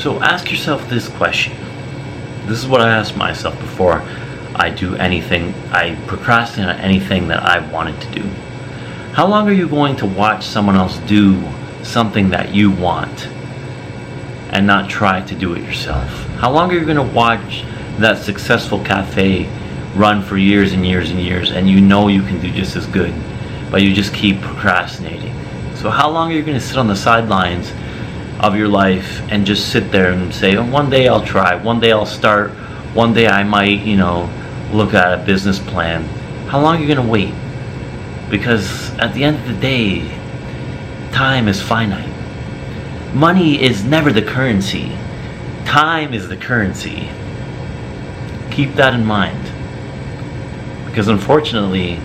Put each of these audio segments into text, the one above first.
So ask yourself this question. This is what I ask myself before I do anything. I procrastinate on anything that I wanted to do. How long are you going to watch someone else do something that you want and not try to do it yourself? How long are you going to watch that successful cafe run for years and years and years, and you know you can do just as good, but you just keep procrastinating? So how long are you going to sit on the sidelines of your life and just sit there and say, oh, one day I'll try, one day I'll start, one day I might, look at a business plan? How long are you going to wait? Because at the end of the day, time is finite. Money is never the currency. Time is the currency. Keep that in mind. Because unfortunately,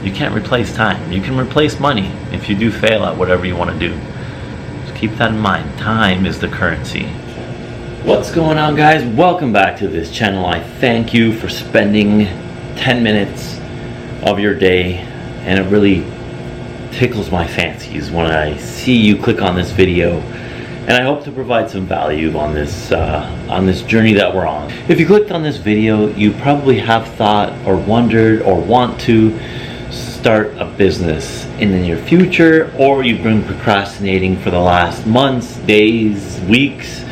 you can't replace time. You can replace money if you do fail at whatever you want to do. Just keep that in mind. Time is the currency. What's going on, guys? Welcome back to this channel. I thank you for spending 10 minutes of your day, and it really tickles my fancies when I see you click on this video, and I hope to provide some value on this journey that we're on. If you clicked on this video, you probably have thought or wondered or want to start a business in the near future, or you've been procrastinating for the last months, days, weeks,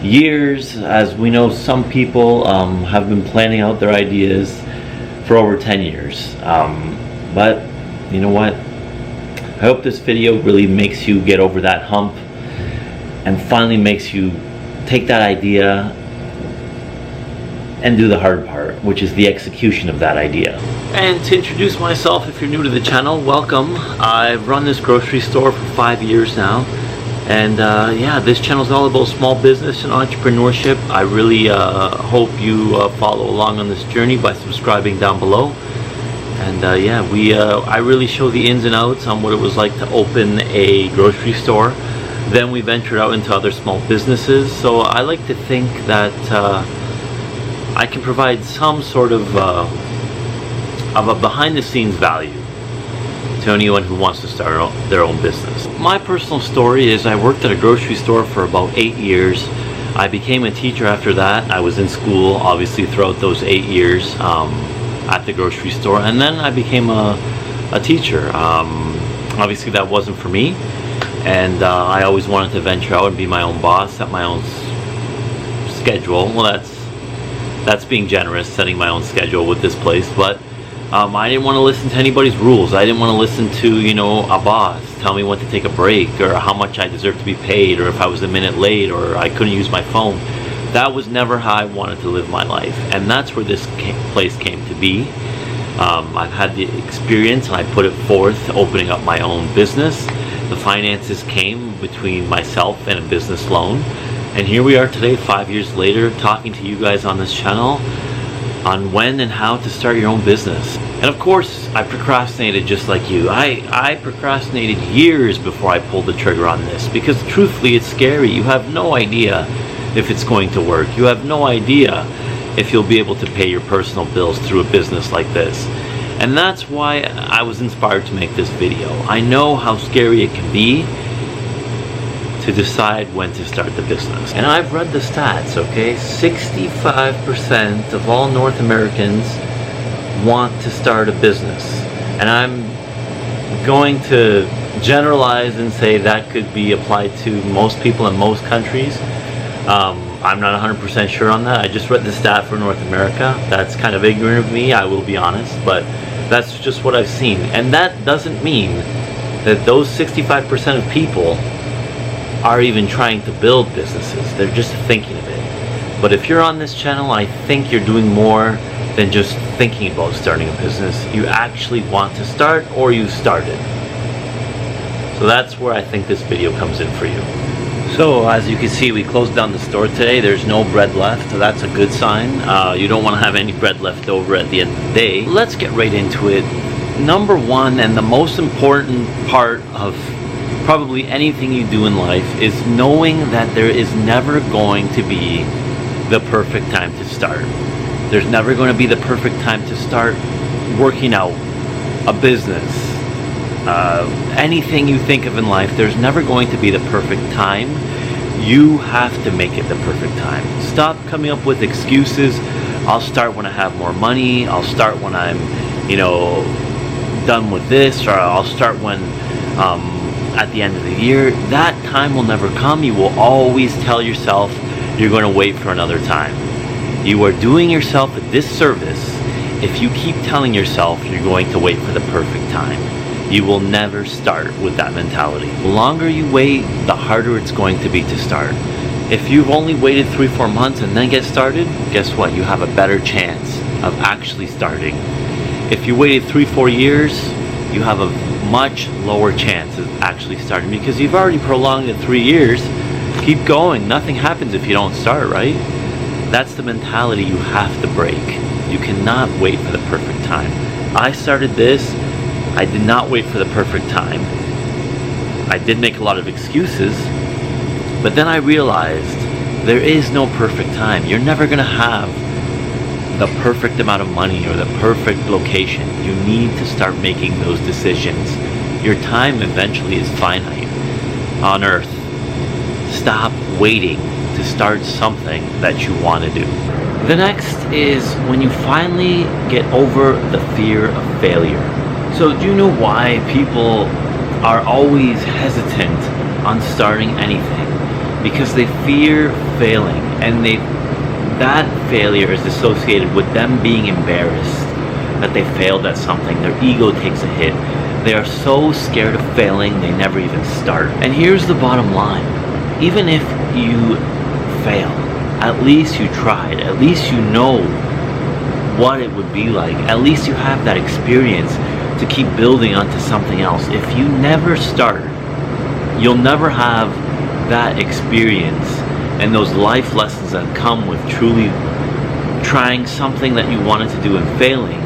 years. As we know, some people have been planning out their ideas for over 10 years. But you know what? I hope this video really makes you get over that hump and finally makes you take that idea and do the hard part, which is the execution of that idea. And to introduce myself, if you're new to the channel, welcome. I've run this grocery store for 5 years now. And yeah, this channel is all about small business and entrepreneurship. I really hope you follow along on this journey by subscribing down below. And yeah, I really show the ins and outs on what it was like to open a grocery store. Then we ventured out into other small businesses. So I like to think that I can provide some sort of a behind-the-scenes value to anyone who wants to start their own business. My personal story is I worked at a grocery store for about 8 years. I became a teacher after that. I was in school, obviously, throughout those 8 years at the grocery store, and then I became a teacher. Obviously, that wasn't for me, and I always wanted to venture out and be my own boss, set my own schedule. Well, that's being generous, setting my own schedule with this place, but I didn't want to listen to anybody's rules. I didn't want to listen to, a boss tell me when to take a break, or how much I deserved to be paid, or if I was a minute late, or I couldn't use my phone. That was never how I wanted to live my life, and that's where this place came to be. I've had the experience, and I put it forth, opening up my own business. The finances came between myself and a business loan, and here we are today, 5 years later, talking to you guys on this channel on when and how to start your own business. And of course, I procrastinated just like you. I procrastinated years before I pulled the trigger on this, because truthfully, it's scary. You have no idea if it's going to work. You have no idea if you'll be able to pay your personal bills through a business like this. And that's why I was inspired to make this video. I know how scary it can be to decide when to start the business. And I've read the stats, okay? 65% of all North Americans want to start a business. And I'm going to generalize and say that could be applied to most people in most countries. I'm not 100% sure on that. I just read the stat for North America. That's kind of ignorant of me, I will be honest, but that's just what I've seen. And that doesn't mean that those 65% of people are even trying to build businesses. They're just thinking of it. But if you're on this channel, I think you're doing more than just thinking about starting a business. You actually want to start, or you started. So that's where I think this video comes in for you. So as you can see, we closed down the store today. There's no bread left, so that's a good sign. You don't want to have any bread left over at the end of the day. Let's get right into it. Number one, and the most important part of probably anything you do in life, is knowing that there is never going to be the perfect time to start. There's never going to be the perfect time to start working out, a business, anything you think of in life. There's never going to be the perfect time You have to make it the perfect time. Stop coming up with excuses. I'll start when I have more money. I'll start when I'm, done with this, or I'll start when at the end of the year. That time will never come. You will always tell yourself you're going to wait for another time. You are doing yourself a disservice if you keep telling yourself you're going to wait for the perfect time. You will never start with that mentality. The longer you wait, the harder it's going to be to start. If you've only waited 3-4 months and then get started, guess what? You have a better chance of actually starting. If you waited 3-4 years, you have a much lower chance of actually starting, because you've already prolonged it 3 years. Keep going. Nothing happens if you don't start, right? That's the mentality you have to break. You cannot wait for the perfect time. I started this. I did not wait for the perfect time. I did make a lot of excuses, but then I realized there is no perfect time. You're never going to have the perfect amount of money or the perfect location. You need to start making those decisions. Your time eventually is finite on Earth. Stop waiting to start something that you want to do. The next is when you finally get over the fear of failure. So do you know why people are always hesitant on starting anything? Because they fear failing, and that failure is associated with them being embarrassed that they failed at something. Their ego takes a hit. They are so scared of failing, they never even start. And here's the bottom line. Even if you fail, at least you tried. At least you know what it would be like. At least you have that experience to keep building onto something else. If you never start, you'll never have that experience and those life lessons that come with truly trying something that you wanted to do and failing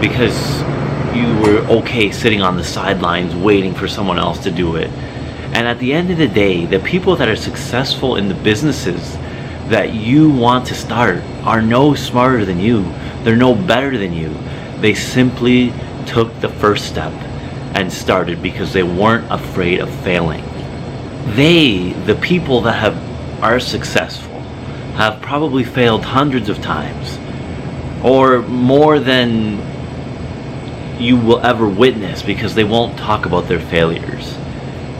because you were okay sitting on the sidelines waiting for someone else to do it. And at the end of the day, the people that are successful in the businesses that you want to start are no smarter than you. They're no better than you. They simply took the first step and started because they weren't afraid of failing. The people that are successful, have probably failed hundreds of times, or more than you will ever witness, because they won't talk about their failures.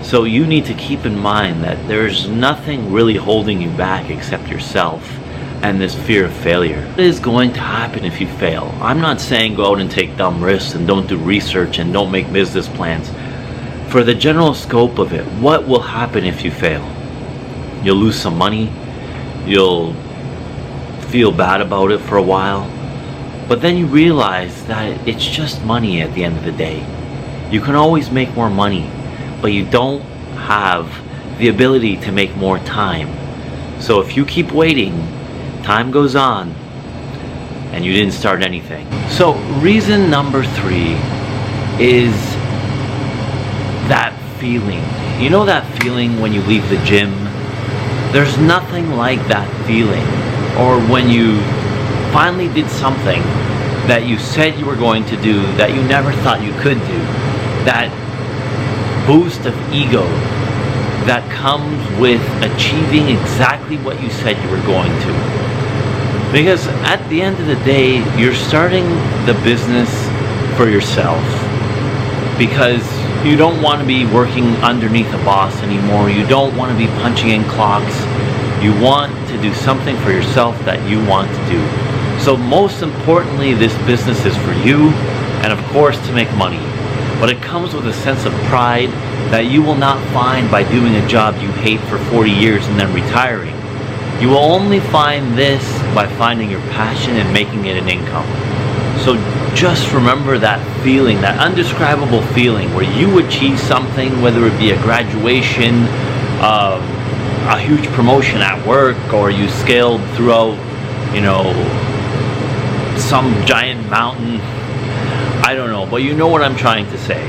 So you need to keep in mind that there's nothing really holding you back except yourself and this fear of failure. What is going to happen if you fail? I'm not saying go out and take dumb risks and don't do research and don't make business plans. For the general scope of it, what will happen if you fail? You'll lose some money, you'll feel bad about it for a while, but then you realize that it's just money at the end of the day. You can always make more money, but you don't have the ability to make more time. So if you keep waiting, time goes on and you didn't start anything. So reason number 3 is that feeling. You know that feeling when you leave the gym? There's nothing like that feeling. Or when you finally did something that you said you were going to do that you never thought you could do. That boost of ego that comes with achieving exactly what you said you were going to. Because at the end of the day, you're starting the business for yourself. Because you don't want to be working underneath a boss anymore. You don't want to be punching in clocks. You want to do something for yourself that you want to do. So most importantly, this business is for you, and of course to make money. But it comes with a sense of pride that you will not find by doing a job you hate for 40 years and then retiring. You will only find this by finding your passion and making it an income. So just remember that feeling, that indescribable feeling where you achieve something, whether it be a graduation, a huge promotion at work, or you scaled throughout, some giant mountain. I don't know, but you know what I'm trying to say.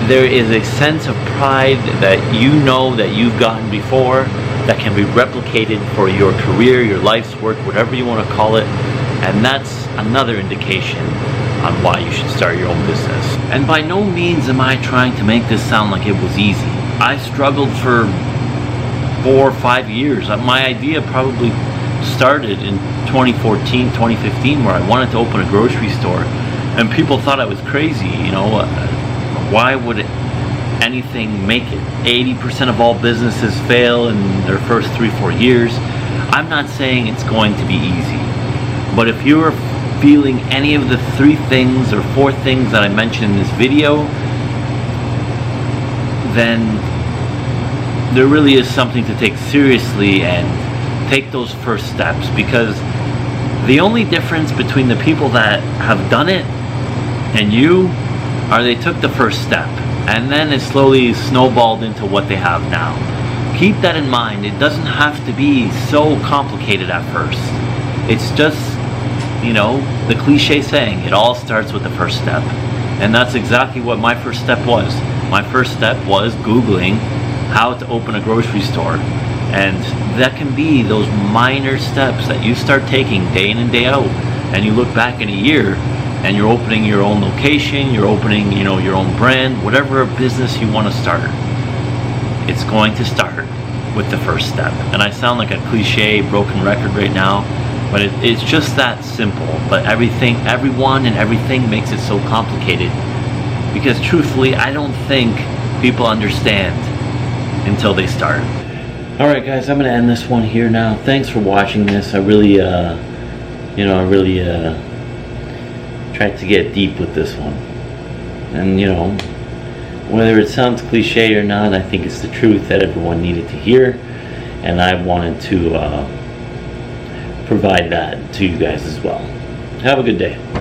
There is a sense of pride that you know that you've gotten before that can be replicated for your career, your life's work, whatever you want to call it. And that's another indication on why you should start your own business. And by no means am I trying to make this sound like it was easy. I struggled for 4 or 5 years. My idea probably started in 2014, 2015, where I wanted to open a grocery store, and people thought I was crazy. You know, why would anything make it? 80% of all businesses fail in their first 3-4 years. I'm not saying it's going to be easy, but if you're feeling any of the 3 things or 4 things that I mentioned in this video, then there really is something to take seriously and take those first steps, because the only difference between the people that have done it and you are they took the first step, and then it slowly snowballed into what they have now. Keep that in mind. It doesn't have to be so complicated at first. It's just, you know, the cliche saying, it all starts with the first step. And that's exactly what my first step was. My first step was Googling how to open a grocery store. And that can be those minor steps that you start taking day in and day out. And you look back in a year and you're opening your own location, you're opening, you know, your own brand, whatever business you want to start. It's going to start with the first step. And I sound like a cliche, broken record right now, but it's just that simple. But everyone and everything makes it so complicated, because truthfully, I don't think people understand until they start. Alright guys, I'm going to end this one here now. Thanks for watching this. I really tried to get deep with this one. And you know, whether it sounds cliche or not, I think it's the truth that everyone needed to hear, and I wanted to provide that to you guys as well. Have a good day.